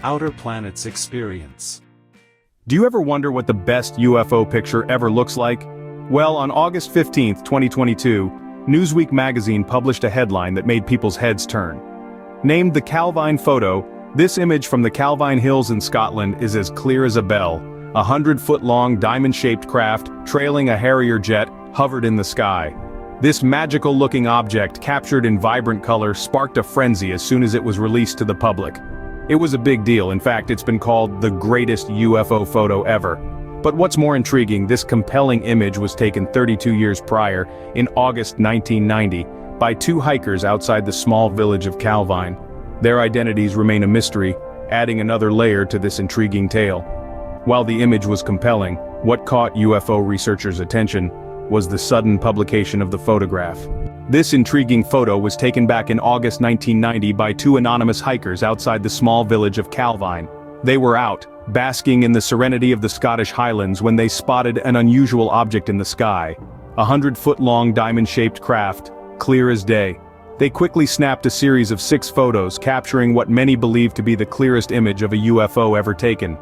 outer planets experience. Do you ever wonder what the best UFO picture ever looks like? Well, on August 15, 2022, Newsweek magazine published a headline that made people's heads turn. Named the Calvine photo, this image from the Calvine Hills in Scotland is as clear as a bell. A 100-foot-long diamond-shaped craft, trailing a Harrier jet, hovered in the sky. This magical-looking object, captured in vibrant color, sparked a frenzy as soon as it was released to the public. It was a big deal. In fact, it's been called the greatest UFO photo ever. But what's more intriguing, this compelling image was taken 32 years prior, in August 1990, by two hikers outside the small village of Calvine. Their identities remain a mystery, adding another layer to this intriguing tale. While the image was compelling, what caught UFO researchers' attention was the sudden publication of the photograph. This intriguing photo was taken back in August 1990 by two anonymous hikers outside the small village of Calvine. They were out, basking in the serenity of the Scottish Highlands when they spotted an unusual object in the sky. A 100-foot-long diamond-shaped craft, clear as day. They quickly snapped a series of 6 photos, capturing what many believe to be the clearest image of a UFO ever taken.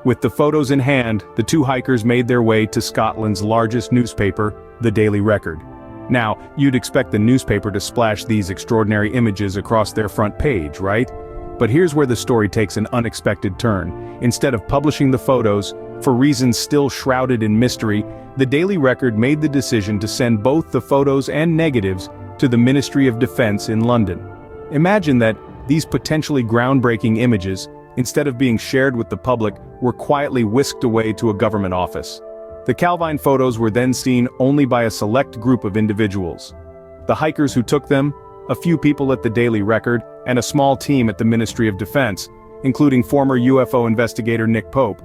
With the photos in hand, the two hikers made their way to Scotland's largest newspaper, the Daily Record. Now, you'd expect the newspaper to splash these extraordinary images across their front page, right? But here's where the story takes an unexpected turn. Instead of publishing the photos, for reasons still shrouded in mystery, the Daily Record made the decision to send both the photos and negatives to the Ministry of Defense in London. Imagine that these potentially groundbreaking images, instead of being shared with the public, were quietly whisked away to a government office. The Calvine photos were then seen only by a select group of individuals. The hikers who took them, a few people at the Daily Record, and a small team at the Ministry of Defense, including former UFO investigator Nick Pope.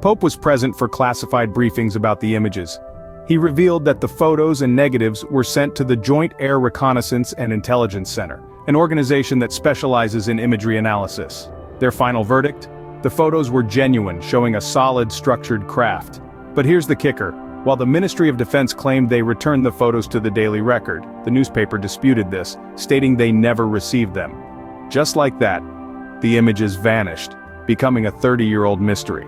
Pope was present for classified briefings about the images. He revealed that the photos and negatives were sent to the Joint Air Reconnaissance and Intelligence Center, an organization that specializes in imagery analysis. Their final verdict? The photos were genuine, showing a solid, structured craft. But here's the kicker. While the Ministry of Defense claimed they returned the photos to the Daily Record, the newspaper disputed this, stating they never received them. Just like that, the images vanished, becoming a 30-year-old mystery.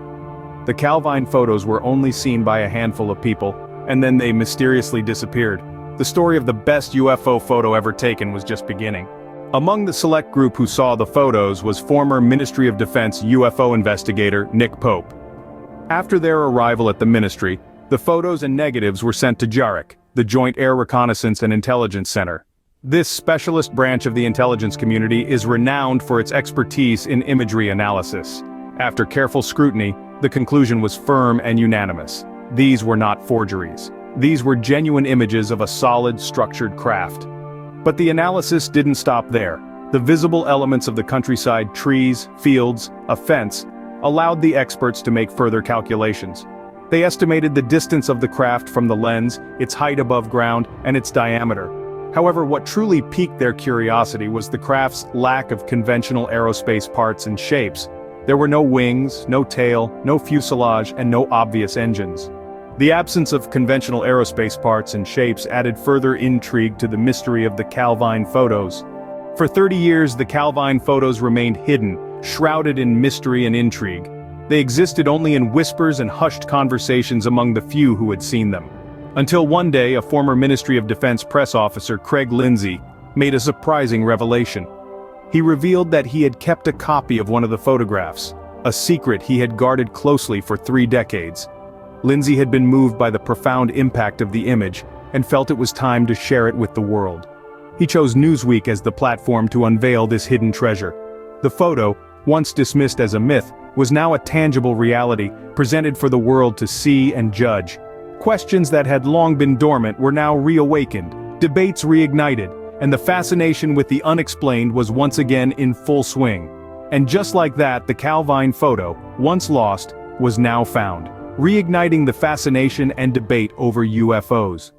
The Calvine photos were only seen by a handful of people, and then they mysteriously disappeared. The story of the best UFO photo ever taken was just beginning. Among the select group who saw the photos was former Ministry of Defense UFO investigator Nick Pope. After their arrival at the ministry, the photos and negatives were sent to JARC, the Joint Air Reconnaissance and Intelligence Center. This specialist branch of the intelligence community is renowned for its expertise in imagery analysis. After careful scrutiny, the conclusion was firm and unanimous. These were not forgeries. These were genuine images of a solid, structured craft. But the analysis didn't stop there. The visible elements of the countryside, trees, fields, a fence, allowed the experts to make further calculations. They estimated the distance of the craft from the lens, its height above ground, and its diameter. However, what truly piqued their curiosity was the craft's lack of conventional aerospace parts and shapes. There were no wings, no tail, no fuselage, and no obvious engines. The absence of conventional aerospace parts and shapes added further intrigue to the mystery of the Calvine photos. For 30 years, the Calvine photos remained hidden, shrouded in mystery and intrigue. They existed only in whispers and hushed conversations among the few who had seen them. Until one day, a former Ministry of Defense press officer, Craig Lindsay, made a surprising revelation. He revealed that he had kept a copy of one of the photographs, a secret he had guarded closely for 3 decades. Lindsay had been moved by the profound impact of the image, and felt it was time to share it with the world. He chose Newsweek as the platform to unveil this hidden treasure. The photo, once dismissed as a myth, was now a tangible reality, presented for the world to see and judge. Questions that had long been dormant were now reawakened, debates reignited, and the fascination with the unexplained was once again in full swing. And just like that, the Calvine photo, once lost, was now found, reigniting the fascination and debate over UFOs.